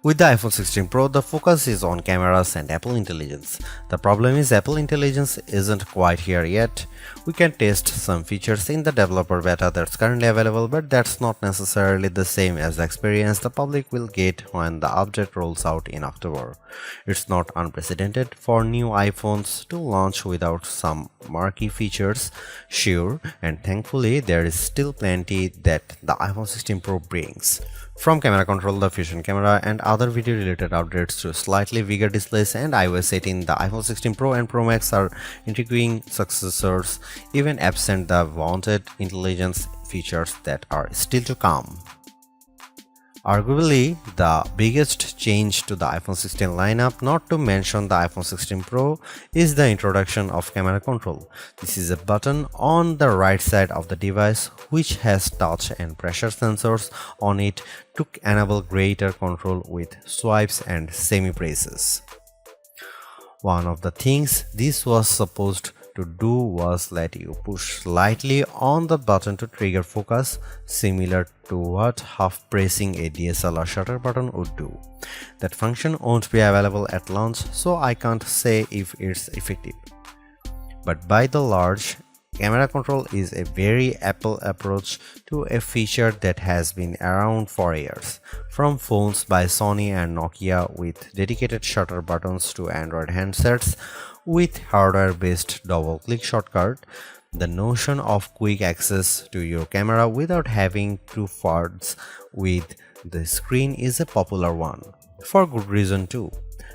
With the iPhone 16 Pro, the focus is on cameras and Apple Intelligence. The problem is Apple Intelligence isn't quite here yet. We can test some features in the developer beta that's currently available, but that's not necessarily the same as the experience the public will get when the update rolls out in October. It's not unprecedented for new iPhones to launch without some marquee features, sure, and thankfully there is still plenty that the iPhone 16 Pro brings. From camera control, the fusion camera, and other video related updates to slightly bigger displays and iOS 18, the iPhone 16 Pro and Pro Max are intriguing successors, even absent the wanted intelligence features that are still to come. Arguably, the biggest change to the iPhone 16 lineup, not to mention the iPhone 16 Pro, is the introduction of camera control. This is a button on the right side of the device which has touch and pressure sensors on it to enable greater control with swipes and semi-presses. One of the things this was supposed to do was let you push slightly on the button to trigger focus, similar to what half pressing a DSLR shutter button would do. That function won't be available at launch, so I can't say if it's effective. But by the large, camera control is a very Apple approach to a feature that has been around for years. From phones by Sony and Nokia with dedicated shutter buttons to Android handsets with hardware-based double-click shortcut, the notion of quick access to your camera without having to fudge with the screen is a popular one. For good reason too.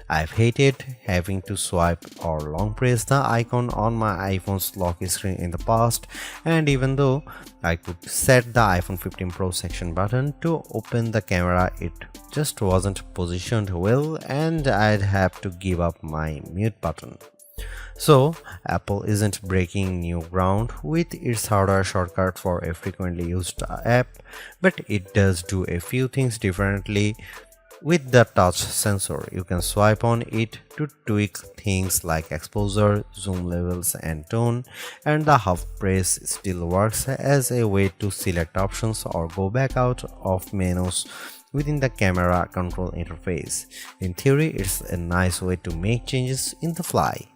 I've hated having to swipe or long press the icon on my iPhone's lock screen in the past, and even though I could set the iPhone 15 Pro section button to open the camera, it just wasn't positioned well and I'd have to give up my mute button. So, Apple isn't breaking new ground with its hardware shortcut for a frequently used app, but it does do a few things differently. With the touch sensor, you can swipe on it to tweak things like exposure, zoom levels, and tone, and the half press still works as a way to select options or go back out of menus within the camera control interface. In theory, it's a nice way to make changes in the fly.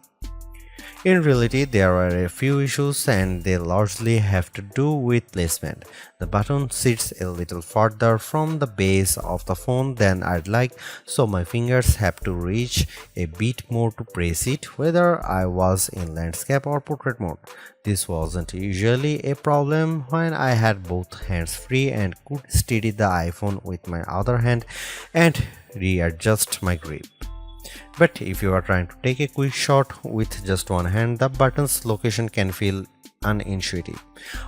In reality, there are a few issues and they largely have to do with placement. The button sits a little further from the base of the phone than I'd like, so my fingers have to reach a bit more to press it, whether I was in landscape or portrait mode. This wasn't usually a problem when I had both hands free and could steady the iPhone with my other hand and readjust my grip. But if you are trying to take a quick shot with just one hand, the button's location can feel unintuitive.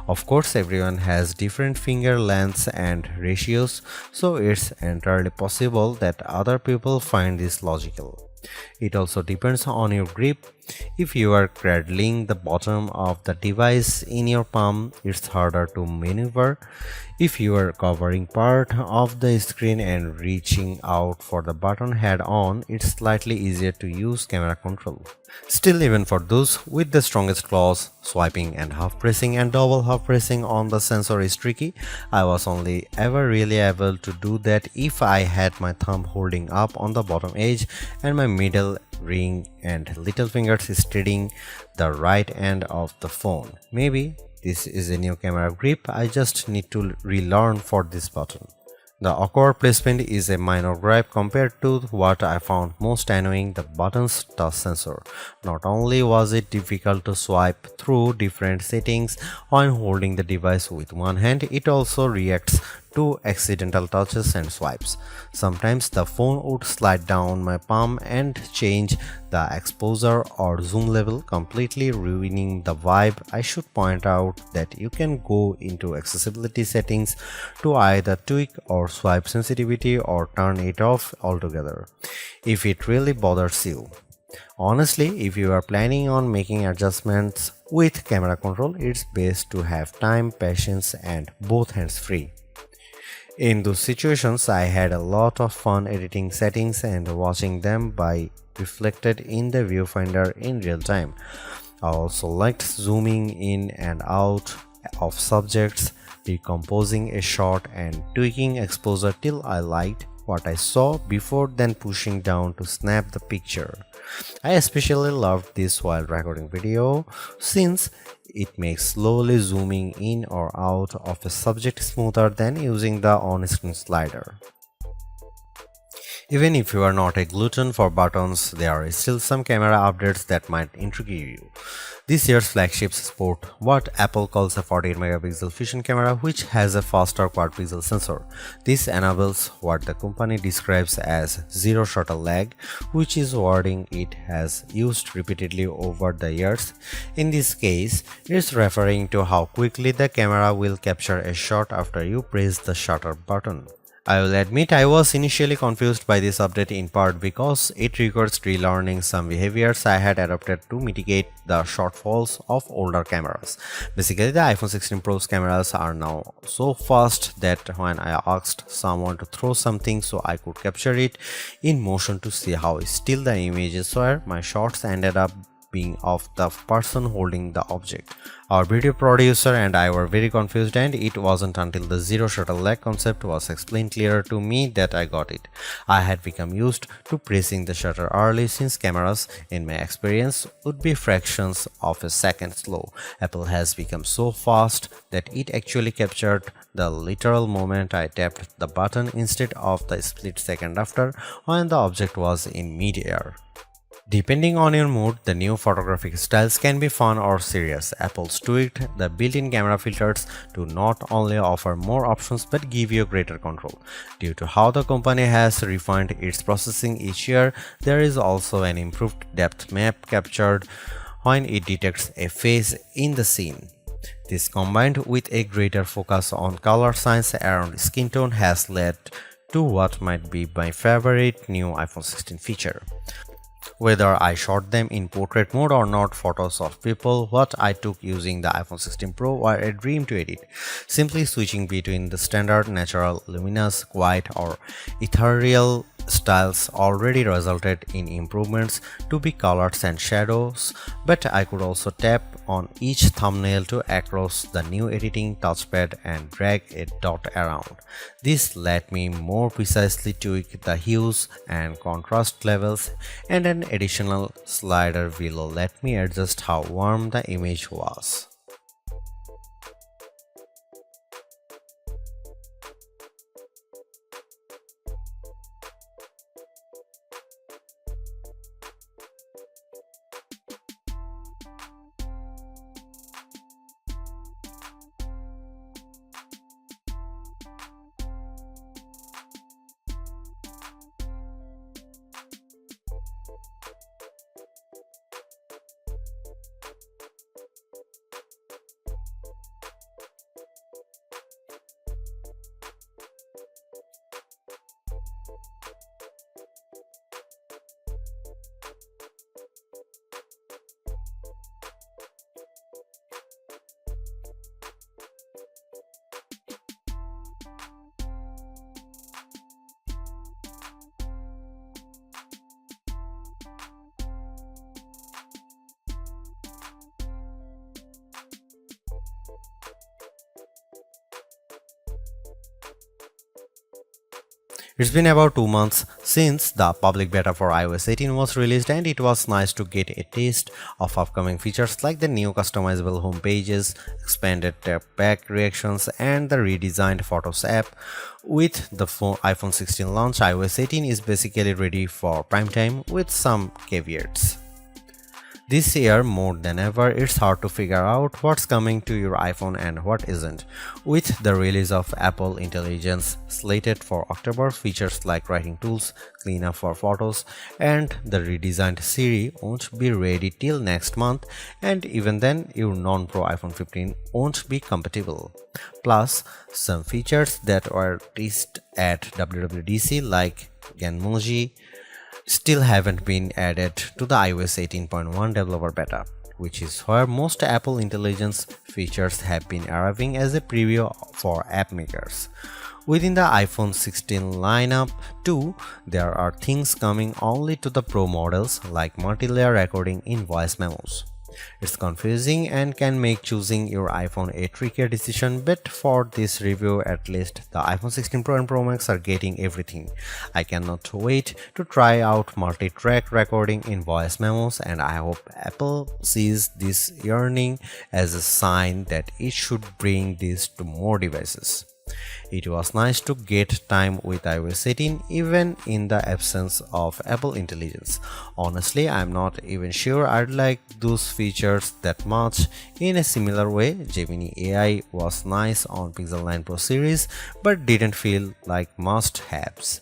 Of course, everyone has different finger lengths and ratios, so it's entirely possible that other people find this logical. It also depends on your grip. If you are cradling the bottom of the device in your palm, it's harder to maneuver. If you are covering part of the screen and reaching out for the button head on, it's slightly easier to use camera control. Still, even for those with the strongest claws, swiping and half pressing and double half pressing on the sensor is tricky. I was only ever really able to do that if I had my thumb holding up on the bottom edge and my middle ring and little fingers steadying the right end of the phone. Maybe this is a new camera grip I just need to relearn for this button. The awkward placement is a minor gripe compared to what I found most annoying, the button's touch sensor. Not only was it difficult to swipe through different settings when holding the device with one hand, it also reacts to accidental touches and swipes. Sometimes the phone would slide down my palm and change the exposure or zoom level, completely ruining the vibe. I should point out that you can go into accessibility settings to either tweak or swipe sensitivity or turn it off altogether if it really bothers you. Honestly, if you are planning on making adjustments with camera control, it's best to have time, patience, and both hands free. In those situations, I had a lot of fun editing settings and watching them by reflected in the viewfinder in real time. I also liked zooming in and out of subjects, decomposing a shot and tweaking exposure till I liked what I saw before then pushing down to snap the picture. I especially loved this while recording video since it makes slowly zooming in or out of a subject smoother than using the on-screen slider. Even if you are not a glutton for buttons, there are still some camera updates that might intrigue you. This year's flagships sport what Apple calls a 48 megapixel fusion camera, which has a faster quad pixel sensor. This enables what the company describes as zero shutter lag, which is wording it has used repeatedly over the years. In this case, it's referring to how quickly the camera will capture a shot after you press the shutter button. I will admit I was initially confused by this update in part because it requires relearning some behaviors I had adopted to mitigate the shortfalls of older cameras. Basically, the iPhone 16 Pro's cameras are now so fast that when I asked someone to throw something so I could capture it in motion to see how still the images were, my shots ended up being of the person holding the object. Our video producer and I were very confused, and it wasn't until the zero shutter lag concept was explained clearer to me that I got it. I had become used to pressing the shutter early since cameras, in my experience, would be fractions of a second slow. Apple has become so fast that it actually captured the literal moment I tapped the button instead of the split second after when the object was in mid-air. Depending on your mood, the new photographic styles can be fun or serious. Apple's tweaked the built-in camera filters to not only offer more options but give you greater control. Due to how the company has refined its processing each year, there is also an improved depth map captured when it detects a face in the scene. This, combined with a greater focus on color science around skin tone, has led to what might be my favorite new iPhone 16 feature. Whether I shot them in portrait mode or not, photos of people what I took using the iPhone 16 Pro were a dream to edit. Simply switching between the standard, natural, luminous, quiet or ethereal styles already resulted in improvements to be colors and shadows, but I could also tap on each thumbnail to access the new editing touchpad and drag a dot around. This let me more precisely tweak the hues and contrast levels, and an additional slider will let me adjust how warm the image was. It's been about 2 months since the public beta for iOS 18 was released, and it was nice to get a taste of upcoming features like the new customizable home pages, expanded tap back reactions, and the redesigned Photos app. With the iPhone 16 launch, iOS 18 is basically ready for prime time with some caveats. This year, more than ever, it's hard to figure out what's coming to your iPhone and what isn't. With the release of Apple Intelligence slated for October, features like writing tools, cleanup for photos, and the redesigned Siri won't be ready till next month, and even then, your non-Pro iPhone 15 won't be compatible. Plus, some features that were teased at WWDC like Genmoji still haven't been added to the iOS 18.1 developer beta, which is where most Apple Intelligence features have been arriving as a preview for app makers. Within the iPhone 16 lineup too, there are things coming only to the Pro models like multi-layer recording in voice memos. It's confusing and can make choosing your iPhone a trickier decision, but for this review at least, the iPhone 16 Pro and Pro Max are getting everything. I cannot wait to try out multi-track recording in voice memos, and I hope Apple sees this yearning as a sign that it should bring this to more devices. It was nice to get time with iOS 18 even in the absence of Apple Intelligence. Honestly, I'm not even sure I'd like those features that much. In a similar way, Gemini AI was nice on Pixel 9 Pro series but didn't feel like must-haves.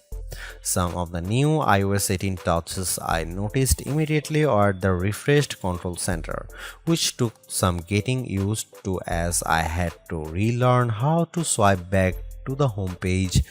Some of the new iOS 18 touches I noticed immediately are the refreshed control center, which took some getting used to as I had to relearn how to swipe back to the home page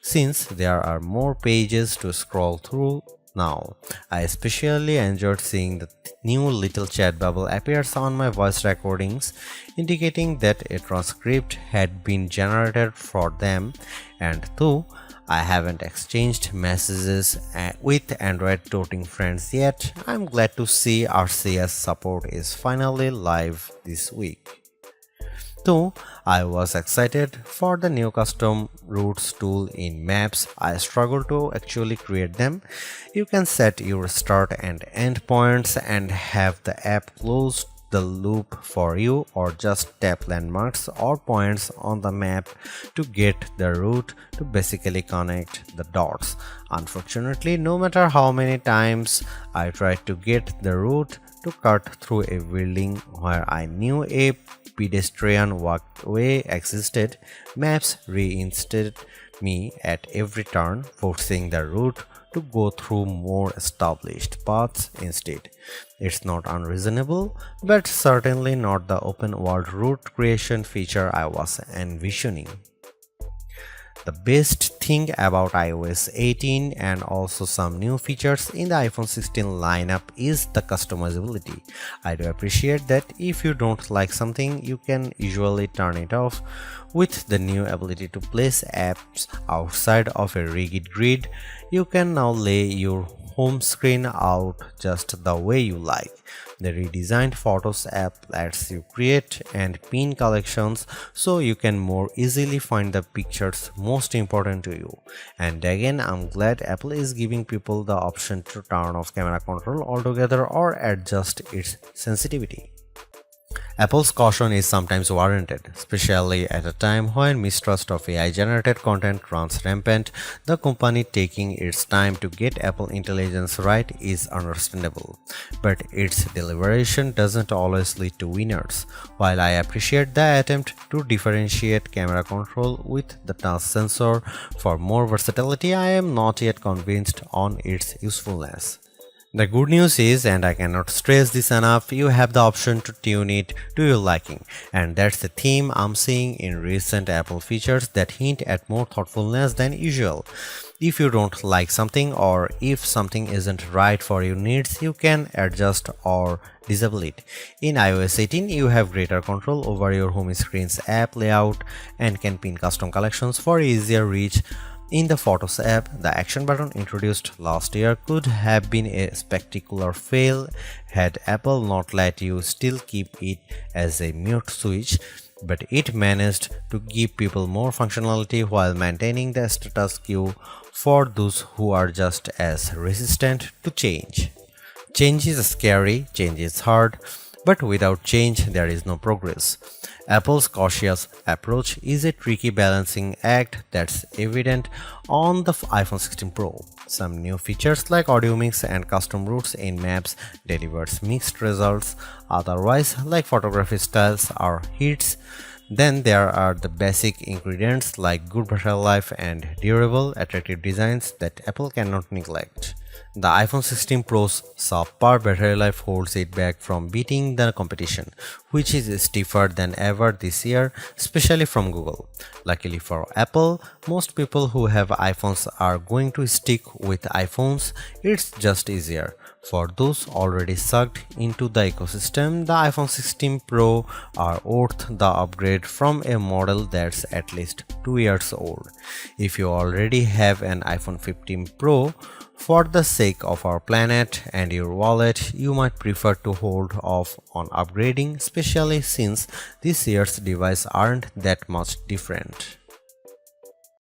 since there are more pages to scroll through now. I especially enjoyed seeing the new little chat bubble appears on my voice recordings, indicating that a transcript had been generated for them, and though I haven't exchanged messages with Android toting friends yet, I'm glad to see RCS support is finally live this week. Though I was excited for the new custom routes tool in Maps, I struggle to actually create them. You can set your start and end points and have the app close the loop for you, or just tap landmarks or points on the map to get the route to basically connect the dots. Unfortunately, no matter how many times I tried to get the route to cut through a building where I knew a pedestrian walkway existed, Maps reinstated me at every turn, forcing the route to go through more established paths instead. It's not unreasonable, but certainly not the open world route creation feature I was envisioning. The best thing about iOS 18 and also some new features in the iPhone 16 lineup is the customizability. I do appreciate that if you don't like something, you can usually turn it off. With the new ability to place apps outside of a rigid grid, you can now lay your home screen out just the way you like. The redesigned Photos app lets you create and pin collections so you can more easily find the pictures most important to you. And again, I'm glad Apple is giving people the option to turn off camera control altogether or adjust its sensitivity. Apple's caution is sometimes warranted, especially at a time when mistrust of AI-generated content runs rampant. The company taking its time to get Apple Intelligence right is understandable, but its deliberation doesn't always lead to winners. While I appreciate the attempt to differentiate camera control with the touch sensor for more versatility, I am not yet convinced on its usefulness. The good news is, and I cannot stress this enough, you have the option to tune it to your liking, and that's the theme I'm seeing in recent Apple features that hint at more thoughtfulness than usual. If you don't like something or if something isn't right for your needs, you can adjust or disable it. In iOS 18, you have greater control over your home screen's app layout and can pin custom collections for easier reach. In the Photos app, the action button introduced last year could have been a spectacular fail had Apple not let you still keep it as a mute switch, but it managed to give people more functionality while maintaining the status quo for those who are just as resistant to change. Change is scary, change is hard, but without change there is no progress. Apple's cautious approach is a tricky balancing act that's evident on the iPhone 16 Pro. Some new features like audio mix and custom routes in Maps delivers mixed results, otherwise like photography styles are hits. Then there are the basic ingredients like good battery life and durable, attractive designs that Apple cannot neglect. The iPhone 16 Pro's subpar battery life holds it back from beating the competition, which is stiffer than ever this year, especially from Google. Luckily for Apple, most people who have iPhones are going to stick with iPhones. It's just easier. For those already sucked into the ecosystem, the iPhone 16 Pro are worth the upgrade from a model that's at least 2 years old. If you already have an iPhone 15 Pro, For the sake of our planet and your wallet, you might prefer to hold off on upgrading, especially since this year's devices aren't that much different.